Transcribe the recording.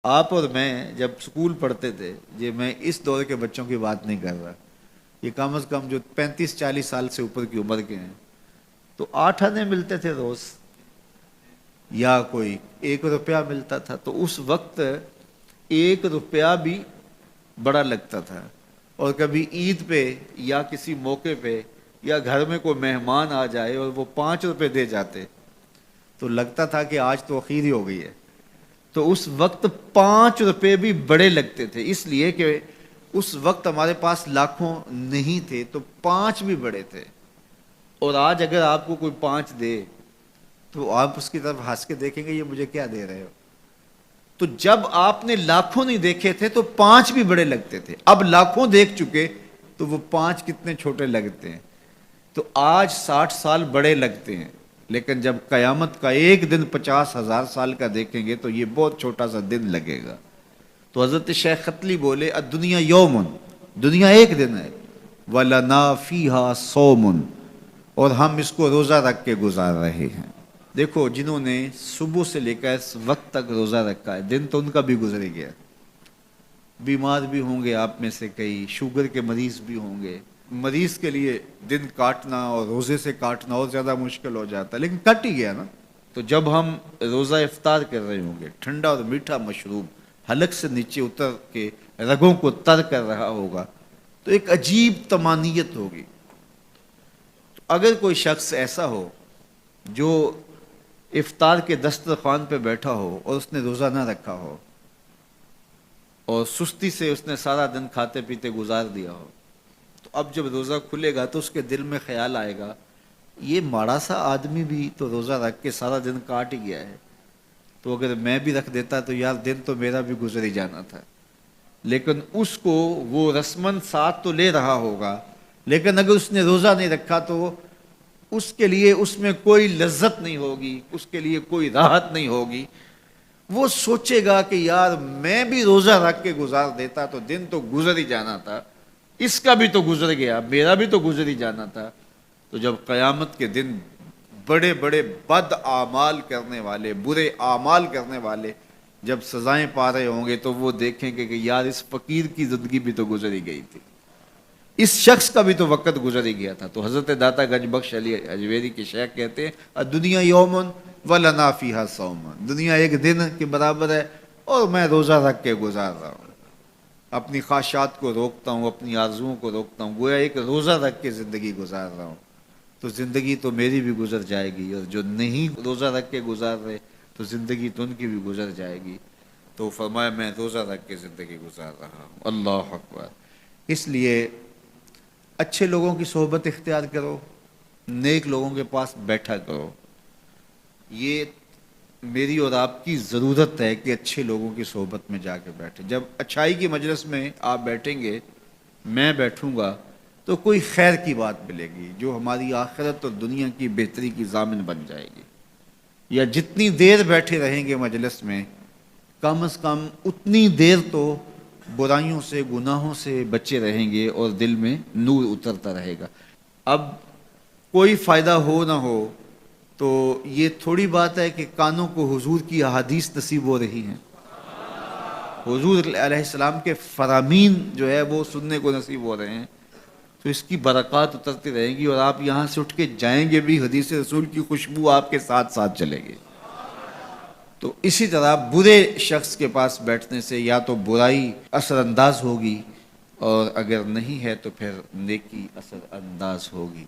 آپ اور میں جب سکول پڑھتے تھے، یہ میں اس دور کے بچوں کی بات نہیں کر رہا، یہ کم از کم جو 35-40 سال سے اوپر کی عمر کے ہیں، تو 8 آنے ملتے تھے روز، یا کوئی 1 روپیہ ملتا تھا، تو اس وقت 1 روپیہ بھی بڑا لگتا تھا۔ اور کبھی عید پہ یا کسی موقع پہ یا گھر میں کوئی مہمان آ جائے اور وہ 5 روپے دے جاتے تو لگتا تھا کہ آج تو اخیر ہی ہو گئی ہے۔ تو اس وقت 5 روپے بھی بڑے لگتے تھے، اس لیے کہ اس وقت ہمارے پاس لاکھوں نہیں تھے، تو 5 بھی بڑے تھے۔ اور آج اگر آپ کو کوئی 5 دے تو آپ اس کی طرف ہنس کے دیکھیں گے، یہ مجھے کیا دے رہے ہو؟ تو جب آپ نے لاکھوں نہیں دیکھے تھے تو 5 بھی بڑے لگتے تھے، اب لاکھوں دیکھ چکے تو وہ 5 کتنے چھوٹے لگتے ہیں۔ تو آج 60 سال بڑے لگتے ہیں، لیکن جب قیامت کا ایک دن 50,000 سال کا دیکھیں گے تو یہ بہت چھوٹا سا دن لگے گا۔ تو حضرت شیخ ختلی بولے الدنیا یومن، دنیا ایک دن ہے، وَلَنَا فِيهَا صَوْمٌ، اور ہم اس کو روزہ رکھ کے گزار رہے ہیں۔ دیکھو جنہوں نے صبح سے لے کر اس وقت تک روزہ رکھا ہے، دن تو ان کا بھی گزر گیا، بیمار بھی ہوں گے آپ میں سے کئی، شوگر کے مریض بھی ہوں گے، مریض کے لیے دن کاٹنا اور روزے سے کاٹنا اور زیادہ مشکل ہو جاتا ہے، لیکن کٹ ہی گیا نا۔ تو جب ہم روزہ افطار کر رہے ہوں گے، ٹھنڈا اور میٹھا مشروب حلق سے نیچے اتر کے رگوں کو تر کر رہا ہوگا، تو ایک عجیب طمانینت ہوگی۔ تو اگر کوئی شخص ایسا ہو جو افطار کے دسترخوان پہ بیٹھا ہو اور اس نے روزہ نہ رکھا ہو اور سستی سے اس نے سارا دن کھاتے پیتے گزار دیا ہو، تو اب جب روزہ کھلے گا تو اس کے دل میں خیال آئے گا، یہ ماڑا سا آدمی بھی تو روزہ رکھ کے سارا دن کاٹ ہی گیا ہے، تو اگر میں بھی رکھ دیتا تو یار دن تو میرا بھی گزر ہی جانا تھا۔ لیکن اس کو وہ رسمن ساتھ تو لے رہا ہوگا، لیکن اگر اس نے روزہ نہیں رکھا تو اس کے لیے اس میں کوئی لذت نہیں ہوگی، اس کے لیے کوئی راحت نہیں ہوگی۔ وہ سوچے گا کہ یار میں بھی روزہ رکھ کے گزار دیتا تو دن تو گزر ہی جانا تھا، اس کا بھی تو گزر گیا، میرا بھی تو گزر ہی جانا تھا۔ تو جب قیامت کے دن بڑے بڑے بد اعمال کرنے والے، برے اعمال کرنے والے جب سزائیں پا رہے ہوں گے تو وہ دیکھیں گے کہ یار اس فقیر کی زندگی بھی تو گزر ہی گئی تھی، اس شخص کا بھی تو وقت گزر ہی گیا تھا۔ تو حضرت داتا گنج بخش علی اجمیری کے شیخ کہتے ہیں دنیا یومن وَلَنَا فِيهَا صَوْمٌ، دنیا ایک دن کے برابر ہے اور میں روزہ رکھ کے گزار رہا ہوں، اپنی خواہشات کو روکتا ہوں، اپنی آرزوؤں کو روکتا ہوں، گویا ایک روزہ رکھ کے زندگی گزار رہا ہوں۔ تو زندگی تو میری بھی گزر جائے گی، اور جو نہیں روزہ رکھ کے گزار رہے تو زندگی تو ان کی بھی گزر جائے گی۔ تو فرمایا میں روزہ رکھ کے زندگی گزار رہا ہوں۔ اللہ اکبر۔ اس لیے اچھے لوگوں کی صحبت اختیار کرو، نیک لوگوں کے پاس بیٹھا کرو۔ یہ میری اور آپ کی ضرورت ہے کہ اچھے لوگوں کی صحبت میں جا کے بیٹھیں۔ جب اچھائی کی مجلس میں آپ بیٹھیں گے، میں بیٹھوں گا، تو کوئی خیر کی بات ملے گی جو ہماری آخرت اور دنیا کی بہتری کی ضامن بن جائے گی۔ یا جتنی دیر بیٹھے رہیں گے مجلس میں، کم از کم اتنی دیر تو برائیوں سے، گناہوں سے بچے رہیں گے اور دل میں نور اترتا رہے گا۔ اب کوئی فائدہ ہو نہ ہو تو یہ تھوڑی بات ہے کہ کانوں کو حضور کی احادیث نصیب ہو رہی ہیں، حضور علیہ السلام کے فرامین جو ہے وہ سننے کو نصیب ہو رہے ہیں، تو اس کی برکات اترتی رہیں گی، اور آپ یہاں سے اٹھ کے جائیں گے بھی حدیث رسول کی خوشبو آپ کے ساتھ ساتھ چلے گی۔ تو اسی طرح برے شخص کے پاس بیٹھنے سے یا تو برائی اثر انداز ہوگی، اور اگر نہیں ہے تو پھر نیکی اثر انداز ہوگی۔